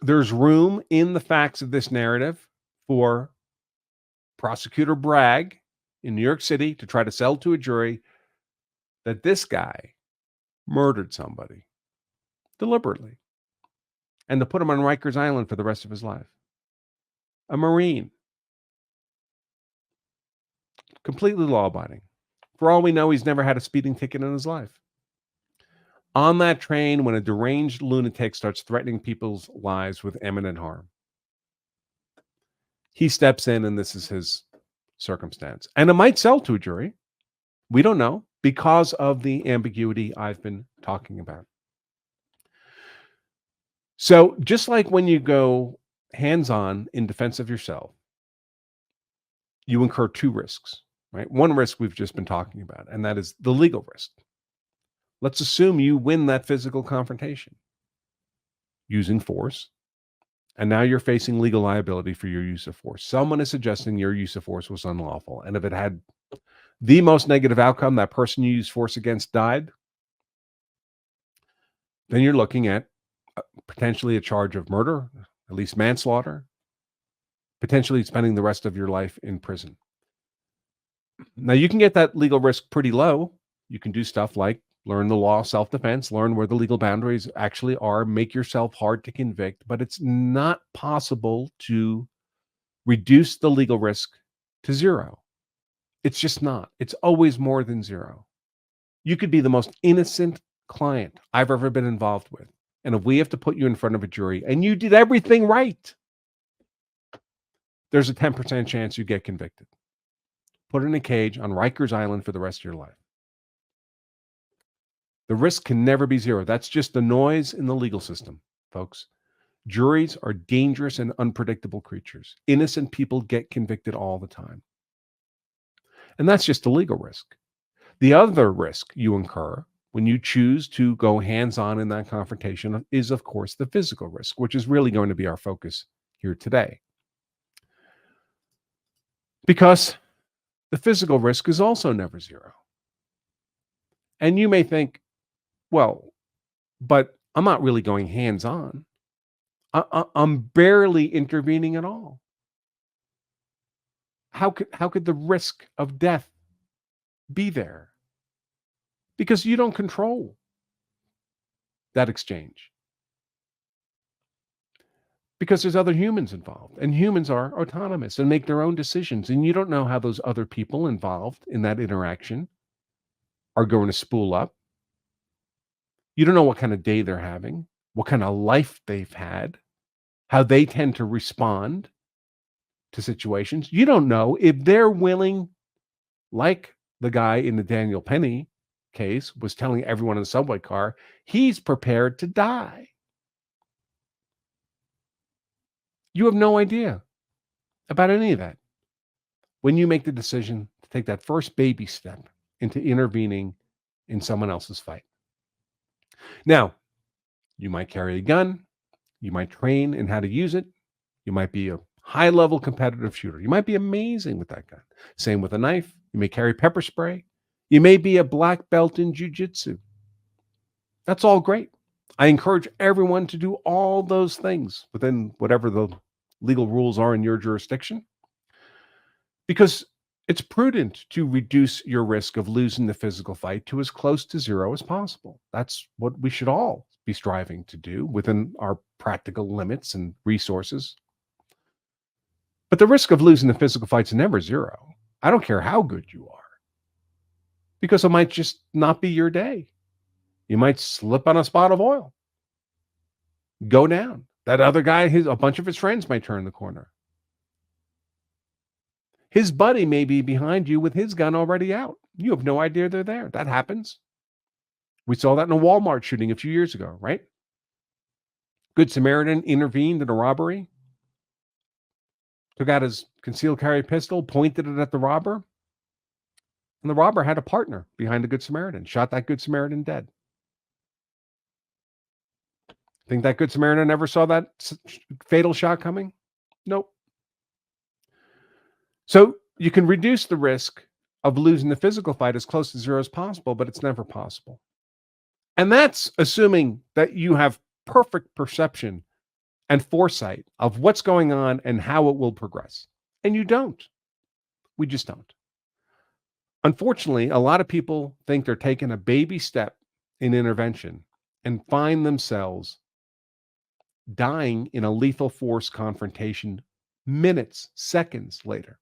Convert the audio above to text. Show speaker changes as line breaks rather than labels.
There's room in the facts of this narrative for prosecutor Bragg in New York City to try to sell to a jury that this guy murdered somebody deliberately and to put him on Rikers Island for the rest of his life. A Marine. Completely law-abiding. For all we know, he's never had a speeding ticket in his life. On that train, when a deranged lunatic starts threatening people's lives with imminent harm, he steps in, and this is his circumstance. And it might sell to a jury. We don't know, because of the ambiguity I've been talking about. So just like when you go hands-on in defense of yourself, you incur two risks, right? One risk we've just been talking about, and that is the legal risk. Let's assume you win that physical confrontation using force, and now you're facing legal liability for your use of force. Someone is suggesting your use of force was unlawful, and if it had the most negative outcome, that person you used force against died, then you're looking at potentially a charge of murder, at least manslaughter, potentially spending the rest of your life in prison. Now, you can get that legal risk pretty low. You can do stuff like learn the law of self-defense, learn where the legal boundaries actually are, make yourself hard to convict, but it's not possible to reduce the legal risk to zero. It's just not. It's always more than zero. You could be the most innocent client I've ever been involved with. And if we have to put you in front of a jury and you did everything right, there's a 10% chance you get convicted. Put in a cage on Rikers Island for the rest of your life. The risk can never be zero. That's just the noise in the legal system, folks. Juries are dangerous and unpredictable creatures. Innocent people get convicted all the time. And that's just the legal risk. The other risk you incur when you choose to go hands-on in that confrontation is, of course, the physical risk, which is really going to be our focus here today. Because the physical risk is also never zero. And you may think, well, but I'm not really going hands-on. I'm barely intervening at all. How could the risk of death be there? Because you don't control that exchange. Because there's other humans involved, and humans are autonomous and make their own decisions, and you don't know how those other people involved in that interaction are going to spool up. You don't know what kind of day they're having, what kind of life they've had, how they tend to respond to situations. You don't know if they're willing, like the guy in the Daniel Penny case was telling everyone in the subway car, he's prepared to die. You have no idea about any of that when you make the decision to take that first baby step into intervening in someone else's fight. Now, you might carry a gun. You might train in how to use it. You might be a high-level competitive shooter. You might be amazing with that gun. Same with a knife. You may carry pepper spray. You may be a black belt in jiu-jitsu. That's all great. I encourage everyone to do all those things within whatever the legal rules are in your jurisdiction, because it's prudent to reduce your risk of losing the physical fight to as close to zero as possible. That's what we should all be striving to do within our practical limits and resources. But the risk of losing the physical fight's never zero. I don't care how good you are, because it might just not be your day. You might slip on a spot of oil, go down. That other guy, a bunch of his friends might turn the corner. His buddy may be behind you with his gun already out. You have no idea they're there. That happens. We saw that in a Walmart shooting a few years ago, right? Good Samaritan intervened in a robbery, took out his concealed carry pistol, pointed it at the robber, and the robber had a partner behind the Good Samaritan, shot that Good Samaritan dead. Think that Good Samaritan never saw that fatal shot coming? Nope. So you can reduce the risk of losing the physical fight as close to zero as possible, but it's never possible. And that's assuming that you have perfect perception and foresight of what's going on and how it will progress. And you don't. We just don't. Unfortunately, a lot of people think they're taking a baby step in intervention and find themselves dying in a lethal force confrontation minutes, seconds later.